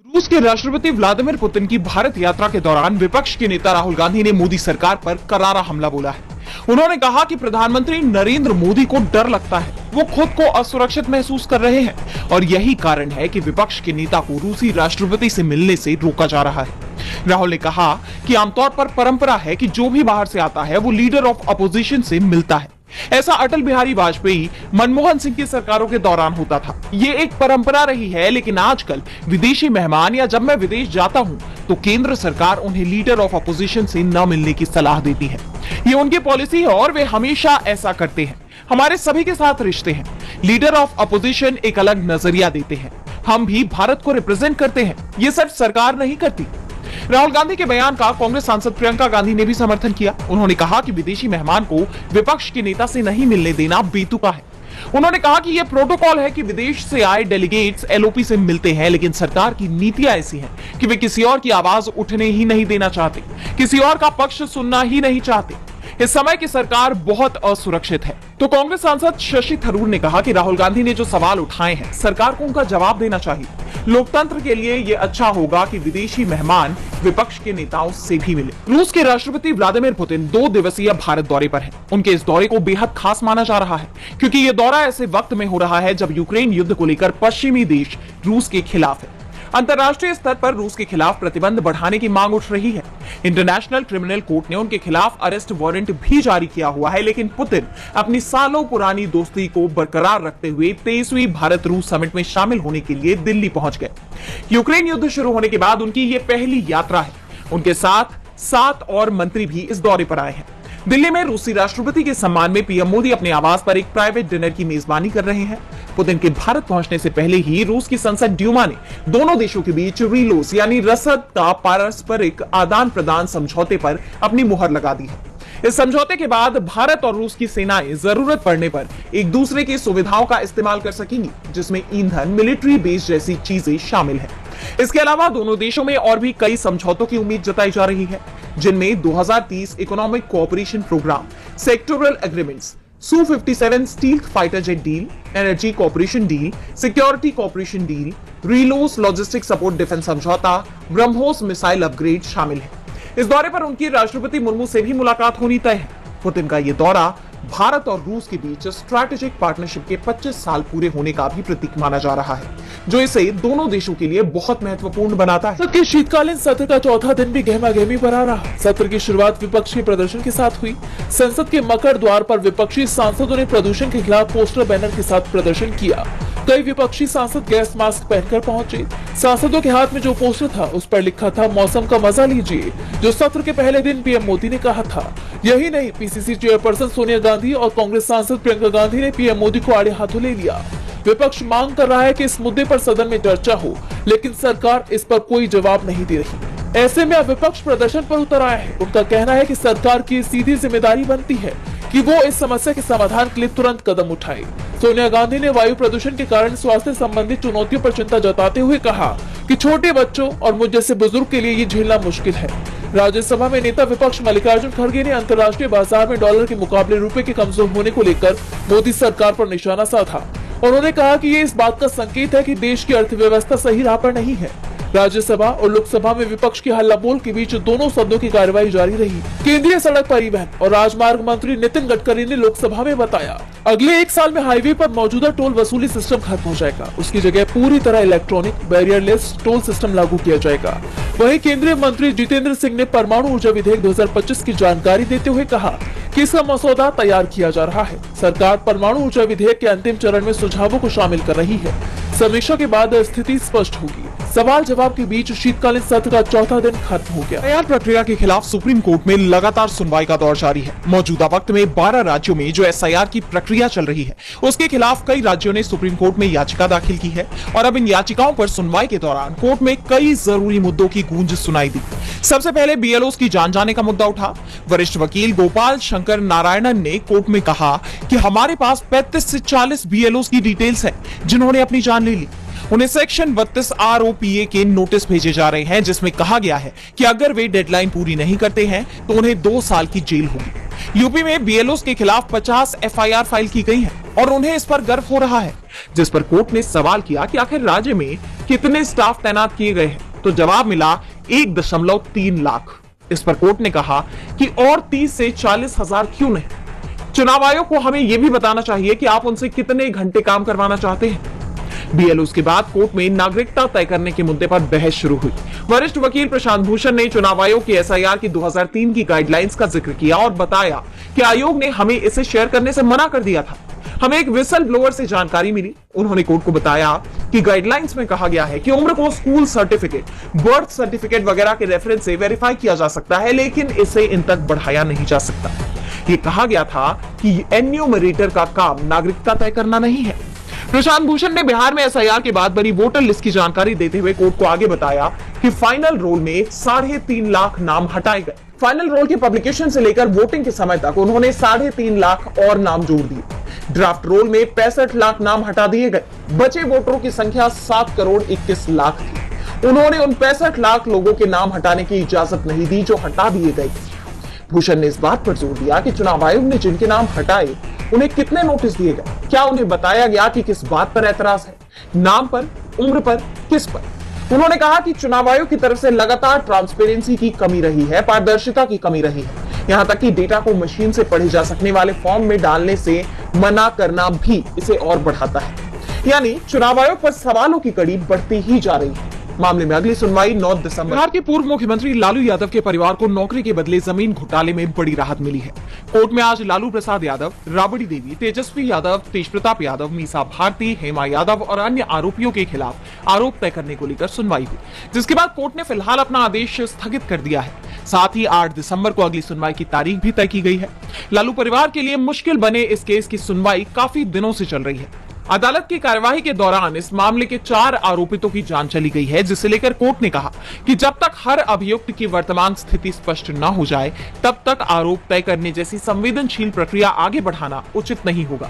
रूस के राष्ट्रपति व्लादिमीर पुतिन की भारत यात्रा के दौरान विपक्ष के नेता राहुल गांधी ने मोदी सरकार पर करारा हमला बोला है। उन्होंने कहा कि प्रधानमंत्री नरेंद्र मोदी को डर लगता है, वो खुद को असुरक्षित महसूस कर रहे हैं और यही कारण है कि विपक्ष के नेता को रूसी राष्ट्रपति से मिलने से रोका जा रहा है। राहुल ने कहा कि आमतौर पर परंपरा है कि जो भी बाहर से आता है वो लीडर ऑफ अपोजिशन से मिलता है। ऐसा अटल बिहारी वाजपेयी, मनमोहन सिंह की सरकारों के दौरान होता था। ये एक परंपरा रही है, लेकिन आजकल विदेशी मेहमान या जब मैं विदेश जाता हूं तो केंद्र सरकार उन्हें लीडर ऑफ अपोजिशन से न मिलने की सलाह देती है। ये उनकी पॉलिसी है और वे हमेशा ऐसा करते हैं। हमारे सभी के साथ रिश्ते हैं। लीडर ऑफ अपोजिशन एक अलग नजरिया देते हैं। हम भी भारत को रिप्रेजेंट करते हैं। ये सिर्फ सरकार नहीं करती। राहुल गांधी के बयान का कांग्रेस सांसद प्रियंका गांधी ने भी समर्थन किया। उन्होंने कहा कि विदेशी मेहमान को विपक्ष के नेता से नहीं मिलने देना बेतुका है। उन्होंने कहा कि यह प्रोटोकॉल है कि विदेश से आए डेलीगेट्स एलओपी से मिलते हैं, लेकिन सरकार की नीतियां ऐसी हैं कि वे किसी और की आवाज उठने ही नहीं देना चाहते, किसी और का पक्ष सुनना ही नहीं चाहते। इस समय की सरकार बहुत असुरक्षित है। तो कांग्रेस सांसद शशि थरूर ने कहा कि राहुल गांधी ने जो सवाल उठाए हैं, सरकार को उनका जवाब देना चाहिए। लोकतंत्र के लिए ये अच्छा होगा कि विदेशी मेहमान विपक्ष के नेताओं से भी मिले। रूस के राष्ट्रपति व्लादिमीर पुतिन 2 दिवसीय भारत दौरे पर हैं। उनके इस दौरे को बेहद खास माना जा रहा है, क्योंकि ये दौरा ऐसे वक्त में हो रहा है जब यूक्रेन युद्ध को लेकर पश्चिमी देश रूस के खिलाफ है। अंतर्राष्ट्रीय स्तर पर रूस के खिलाफ प्रतिबंध बढ़ाने की मांग उठ रही है। इंटरनेशनल क्रिमिनल कोर्ट ने उनके खिलाफ अरेस्ट वारंट भी जारी किया हुआ है, लेकिन पुतिन अपनी सालों पुरानी दोस्ती को बरकरार रखते हुए 23वीं भारत रूस समिट में शामिल होने के लिए दिल्ली पहुंच गए। यूक्रेन युद्ध शुरू होने के बाद उनकी ये पहली यात्रा है। उनके साथ 7 और मंत्री भी इस दौरे पर आए हैं। दिल्ली में रूसी राष्ट्रपति के सम्मान में पीएम मोदी अपने आवास पर एक प्राइवेट डिनर की मेजबानी कर रहे हैं। पुतिन के भारत पहुंचने से पहले ही रूस की संसद ड्यूमा ने दोनों देशों के बीच रीलोस यानी रसद का पारस्परिक आदान प्रदान समझौते पर अपनी मुहर लगा दी है। इस समझौते के बाद भारत और रूस की सेनाएं जरूरत पड़ने पर एक दूसरे की सुविधाओं का इस्तेमाल कर सकेंगी, जिसमें ईंधन, मिलिट्री बेस जैसी चीजें शामिल हैं। इसके अलावा दोनों देशों में और भी कई समझौतों की उम्मीद जताई जा रही है, जिनमें 2030 economic cooperation programme, sectoral agreements, Su-57 stealth fighter jet deal, energy cooperation deal, security cooperation deal, RELOS logistic support defence समझौता, ब्रह्मोस मिसाइल अपग्रेड शामिल है। इस दौरे पर उनकी राष्ट्रपति मुर्मू से भी मुलाकात होनी तय है। पुतिन का यह दौरा भारत और रूस के बीच स्ट्रैटेजिक पार्टनरशिप के 25 साल पूरे होने का भी प्रतीक माना जा रहा है, जो इसे दोनों देशों के लिए बहुत महत्वपूर्ण बनाता है। संसद के शीतकालीन सत्र का चौथा दिन भी गहमा-गहमी पर आ रहा। सत्र की शुरुआत विपक्ष के प्रदर्शन के साथ हुई। संसद के मकर द्वार पर विपक्षी सांसदों ने प्रदूषण के खिलाफ पोस्टर बैनर के साथ प्रदर्शन किया। कई विपक्षी सांसद गैस मास्क पहनकर पहुंचे। सांसदों के हाथ में जो पोस्टर था उस पर लिखा था, मौसम का मजा लीजिए, जो सत्र के पहले दिन पीएम मोदी ने कहा था। यही नहीं, पीसीसी चेयरपर्सन सोनिया गांधी और कांग्रेस सांसद प्रियंका गांधी ने पीएम मोदी को आड़े हाथों ले लिया। विपक्ष मांग कर रहा है कि इस मुद्दे पर सदन में चर्चा हो, लेकिन सरकार इस पर कोई जवाब नहीं दे रही। ऐसे में अब विपक्ष प्रदर्शन पर उतर आया है। उनका कहना है कि सरकार की सीधी जिम्मेदारी बनती है कि वो इस समस्या के समाधान के लिए तुरंत कदम उठाए। सोनिया गांधी ने वायु प्रदूषण के कारण स्वास्थ्य संबंधी चुनौतियों पर चिंता जताते हुए कहा कि छोटे बच्चों और मुझ जैसे बुजुर्ग के लिए ये झेलना मुश्किल है। राज्यसभा में नेता विपक्ष मल्लिकार्जुन खड़गे ने अंतर्राष्ट्रीय बाजार में डॉलर के मुकाबले रुपए के कमजोर होने को लेकर मोदी सरकार पर निशाना साधा। उन्होंने कहा कि ये इस बात का संकेत है कि देश की अर्थव्यवस्था सही राह पर नहीं है। राज्यसभा और लोकसभा में विपक्ष की हल्लाबोल के बीच दोनों सदनों की कार्यवाही जारी रही। केंद्रीय सड़क परिवहन और राजमार्ग मंत्री नितिन गडकरी ने लोकसभा में बताया, अगले 1 साल में हाईवे पर मौजूदा टोल वसूली सिस्टम खत्म हो जाएगा। उसकी जगह पूरी तरह इलेक्ट्रॉनिक बैरियरलेस टोल सिस्टम लागू किया जाएगा। वहीं केंद्रीय मंत्री जितेंद्र सिंह ने परमाणु ऊर्जा विधेयक 2025 की जानकारी देते हुए कहा कि इसका मसौदा तैयार किया जा रहा है। सरकार परमाणु ऊर्जा विधेयक के अंतिम चरण में सुझावों को शामिल कर रही है। समीक्षा के बाद स्थिति स्पष्ट होगी। सवाल जवाब के बीच शीतकालीन सत्र का चौथा दिन खत्म हो गया। न्याय प्रक्रिया के खिलाफ सुप्रीम कोर्ट में लगातार सुनवाई का दौर जारी है। मौजूदा वक्त में 12 राज्यों में जो एसआईआर की प्रक्रिया चल रही है, उसके खिलाफ कई राज्यों ने सुप्रीम कोर्ट में याचिका दाखिल की है और अब इन याचिकाओं पर सुनवाई के दौरान कोर्ट में कई जरूरी मुद्दों की गूंज सुनाई दी। सबसे पहले बीएलओ की जान जाने का मुद्दा उठा। वरिष्ठ वकील गोपाल शंकर नारायणन ने कोर्ट में कहा कि हमारे पास 35 से 40 बीएलओ की डिटेल्स है जिन्होंने अपनी जान ले ली। उन्हें सेक्शन 32 आरओपीए के नोटिस भेजे जा रहे हैं, जिसमें कहा गया है कि अगर वे डेडलाइन पूरी नहीं करते हैं तो उन्हें 2 साल की जेल होगी। यूपी में बीएलओ के खिलाफ 50 एफआईआर फाइल की गई है और उन्हें इस पर गर्व हो रहा है। जिस पर कोर्ट ने सवाल किया कि आखिर राज्य में कितने स्टाफ तैनात किए गए हैं, तो जवाब मिला 1.3 लाख। इस पर कोर्ट ने कहा कि और 30 से 40 हजार क्यों नहीं? चुनाव आयोग को हमें यह भी बताना चाहिए कि आप उनसे कितने घंटे काम करवाना चाहते हैं। बीएलओ के बाद कोर्ट में नागरिकता तय करने के मुद्दे पर बहस शुरू हुई। वरिष्ठ वकील प्रशांत भूषण ने चुनाव आयोग की एसआईआर की 2003 की गाइडलाइंस का जिक्र किया और बताया कि आयोग ने हमें इसे शेयर करने से मना कर दिया था। हमें एक विसल ब्लोअर से जानकारी मिली। उन्होंने कोर्ट को बताया कि गाइडलाइंस में कहा गया है कि उम्र को स्कूल सर्टिफिकेट, बर्थ सर्टिफिकेट वगैरह के रेफरेंस से वेरीफाई किया जा सकता है, लेकिन इसे इन तक बढ़ाया नहीं जा सकता। ये कहा गया था कि एन्यूमरेटर का काम नागरिकता तय करना नहीं है। प्रशांत भूषण ने बिहार में एसआईआर के बाद बनी वोटर लिस्ट की जानकारी देते हुए कोर्ट को आगे बताया कि फाइनल रोल में 3.5 लाख नाम हटाए गए। फाइनल रोल के पब्लिकेशन से लेकर वोटिंग के समय तक उन्होंने 3.5 लाख और नाम जोड़ दिए। ड्राफ्ट रोल में 65 लाख नाम हटा दिए गए। बचे वोटरों की संख्या 7 करोड़ 21 लाख थी। उन्होंने उन 65 लाख लोगों के नाम हटाने की इजाजत नहीं दी जो हटा दिए गए। भूषण ने इस बात पर जोर दिया कि चुनाव आयोग ने जिनके नाम हटाए उन्हें कितने नोटिस दिए गए, क्या उन्हें बताया गया कि किस बात पर एतराज है, नाम पर, उम्र पर, किस पर। उन्होंने कहा कि चुनाव आयोग की तरफ से लगातार ट्रांसपेरेंसी की कमी रही है, पारदर्शिता की कमी रही है। यहां तक कि डेटा को मशीन से पढ़े जा सकने वाले फॉर्म में डालने से मना करना भी इसे और बढ़ाता है। यानी चुनाव आयोग पर सवालों की कड़ी बढ़ती ही जा रही है। मामले में अगली सुनवाई 9 दिसंबर। बिहार के पूर्व मुख्यमंत्री लालू यादव के परिवार को नौकरी के बदले जमीन घोटाले में बड़ी राहत मिली है। कोर्ट में आज लालू प्रसाद यादव, राबड़ी देवी, तेजस्वी यादव, तेज प्रताप यादव, मीसा भारती, हेमा यादव और अन्य आरोपियों के खिलाफ आरोप तय करने को लेकर सुनवाई हुई, जिसके बाद कोर्ट ने फिलहाल अपना आदेश स्थगित कर दिया है। साथ ही 8 दिसंबर को अगली सुनवाई की तारीख भी तय की गई है। लालू परिवार के लिए मुश्किल बने इस केस की सुनवाई काफी दिनों से चल रही है। अदालत की कार्यवाही के दौरान इस मामले के 4 आरोपितों की जांच चली गई है, जिसे लेकर कोर्ट ने कहा कि जब तक हर अभियुक्त की वर्तमान स्थिति स्पष्ट न हो जाए तब तक आरोप तय करने जैसी संवेदनशील प्रक्रिया आगे बढ़ाना उचित नहीं होगा।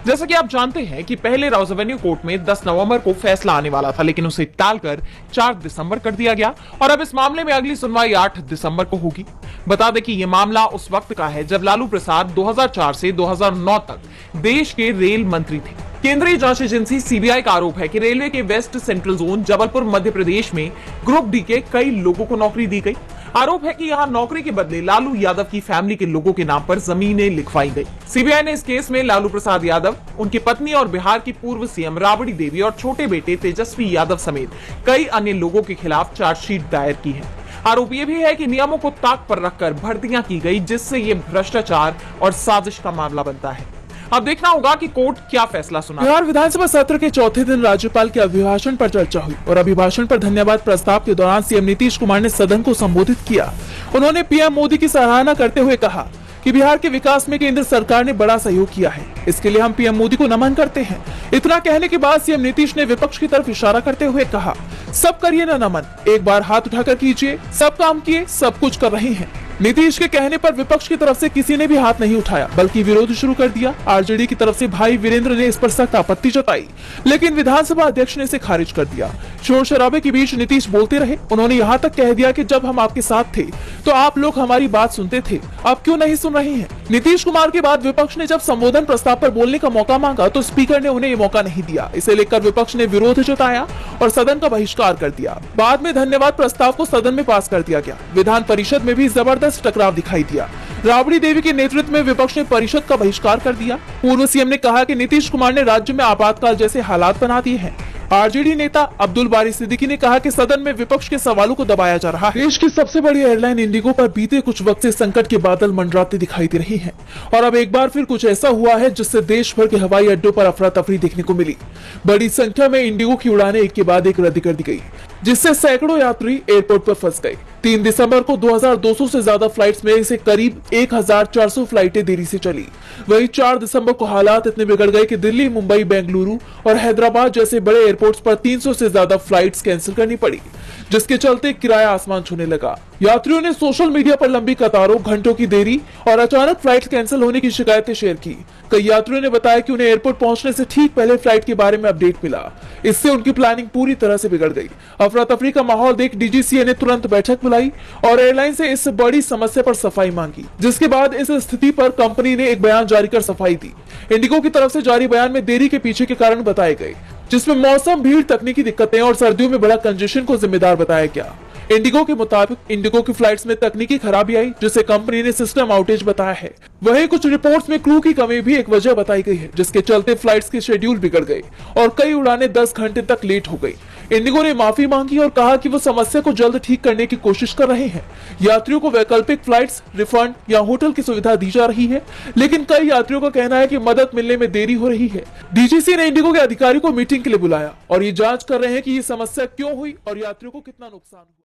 जैसा कि आप जानते हैं कि पहले राउज एवेन्यू कोर्ट में 10 नवंबर को फैसला आने वाला था, लेकिन उसे टालकर 4 दिसंबर कर दिया गया और अब इस मामले में अगली सुनवाई 8 दिसंबर को होगी। बता दें कि यह मामला उस वक्त का है जब लालू प्रसाद 2004 से 2009 तक देश के रेल मंत्री थे। केंद्रीय जांच एजेंसी सीबीआई का आरोप है कि रेलवे के waste central zone Jabalpur Madhya Pradesh में ग्रुप डी के कई लोगों को नौकरी दी गई। आरोप है कि यहां नौकरी के बदले लालू यादव की फैमिली के लोगों के नाम पर जमीनें लिखवाई गई। सीबीआई ने इस केस में लालू प्रसाद यादव, उनकी पत्नी और बिहार की पूर्व सीएम राबड़ी देवी और छोटे बेटे तेजस्वी यादव समेत कई अन्य लोगों के खिलाफ चार्जशीट दायर की है। आरोप यह भी है कि नियमों को ताक पर रखकर भर्तियां की गई, जिससे ये भ्रष्टाचार और साजिश का मामला बनता है। अब देखना होगा कि कोर्ट क्या फैसला सुना। बिहार विधानसभा सत्र के चौथे दिन राज्यपाल के अभिभाषण पर चर्चा हुई और अभिभाषण पर धन्यवाद प्रस्ताव के दौरान सीएम नीतीश कुमार ने सदन को संबोधित किया। उन्होंने पीएम मोदी की सराहना करते हुए कहा कि बिहार के विकास में केंद्र सरकार ने बड़ा सहयोग किया है, इसके लिए हम पीएम मोदी को नमन करते हैं। इतना कहने के बाद सीएम नीतीश ने विपक्ष की तरफ इशारा करते हुए कहा, सब करिए ना नमन, एक बार हाथ उठाकर कीजिए, सब काम किए, सब कुछ कर रहे हैं। नीतीश के कहने पर विपक्ष की तरफ से किसी ने भी हाथ नहीं उठाया, बल्कि विरोध शुरू कर दिया। आरजेडी की तरफ से भाई वीरेंद्र ने इस पर सख्त आपत्ति जताई, लेकिन विधानसभा अध्यक्ष ने इसे खारिज कर दिया। शोर शराबे के बीच नीतीश बोलते रहे। उन्होंने यहाँ तक कह दिया कि जब हम आपके साथ थे तो आप लोग हमारी बात सुनते थे, अब क्यों नहीं सुन रहे हैं। नीतीश कुमार के बाद विपक्ष ने जब संबोधन प्रस्ताव पर बोलने का मौका मांगा तो स्पीकर ने उन्हें ये मौका नहीं दिया। इसे लेकर विपक्ष ने विरोध जताया और सदन का बहिष्कार कर दिया। बाद में धन्यवाद प्रस्ताव को सदन में पास कर दिया गया। विधान परिषद में भी जबरदस्त टकराव दिखाई दिया। राबड़ी देवी के नेतृत्व में विपक्ष ने परिषद का बहिष्कार कर दिया। पूर्व सीएम ने कहा कि नीतीश कुमार ने राज्य में आपातकाल जैसे हालात बना दिए हैं। आरजेडी नेता अब्दुल बारी सिद्दीकी ने कहा कि सदन में विपक्ष के सवालों को दबाया जा रहा है। देश की सबसे बड़ी एयरलाइन इंडिगो पर बीते कुछ वक्त से संकट के बादल मंडराते दिखाई दे रही हैं और अब एक बार फिर कुछ ऐसा हुआ है जिससे देश भर के हवाई अड्डों पर अफरा तफरी देखने को मिली। बड़ी संख्या में इंडिगो की उड़ानें एक के बाद एक रद्द कर दी गई, जिससे सैकड़ों यात्री एयरपोर्ट पर फंस गए। 3 दिसंबर को 2200 से ज्यादा फ्लाइट्स में से करीब 1400 फ्लाइटें देरी से चली। वहीं 4 दिसंबर को हालात इतने बिगड़ गए कि दिल्ली, मुंबई, बेंगलुरु और हैदराबाद जैसे बड़े एयरपोर्ट्स पर 300 से ज्यादा फ्लाइट्स कैंसिल करनी पड़ी, जिसके चलते किराया आसमान छूने लगा। यात्रियों ने सोशल मीडिया पर लंबी कतारों, घंटों की देरी और अचानक फ्लाइट कैंसिल होने की शिकायतें शेयर की। कई यात्रियों ने बताया कि उन्हें एयरपोर्ट पहुंचने से ठीक पहले फ्लाइट के बारे में अपडेट मिला। इससे उनकी प्लानिंग पूरी तरह से बिगड़ गई। अफरा तफरी का माहौल देख डीजीसीए ने तुरंत बैठक बुलाई और एयरलाइन से इस बड़ी समस्या पर सफाई मांगी, जिसके बाद इस स्थिति पर कंपनी ने एक बयान जारी कर सफाई दी। इंडिगो की तरफ से जारी बयान में देरी के पीछे के कारण बताए गए, जिसमें मौसम, भीड़, तकनीकी दिक्कतें और सर्दियों में बड़ा कंजेशन को जिम्मेदार बताया गया। इंडिगो के मुताबिक इंडिगो की फ्लाइट्स में तकनीकी खराबी आई, जिसे कंपनी ने सिस्टम आउटेज बताया है। वहीं कुछ रिपोर्ट्स में क्रू की कमी भी एक वजह बताई गई है, जिसके चलते फ्लाइट्स के शेड्यूल बिगड़ गए और कई उड़ानें 10 घंटे तक लेट हो गई। इंडिगो ने माफी मांगी और कहा कि वो समस्या को जल्द ठीक करने की कोशिश कर रहे हैं। यात्रियों को वैकल्पिक फ्लाइट्स, रिफंड या होटल की सुविधा दी जा रही है, लेकिन कई यात्रियों का कहना है कि मदद मिलने में देरी हो रही है। डीजीसी ने इंडिगो के अधिकारी को मीटिंग के लिए बुलाया और ये जांच कर रहे हैं कि ये समस्या क्यों हुई और यात्रियों को कितना नुकसान हुआ।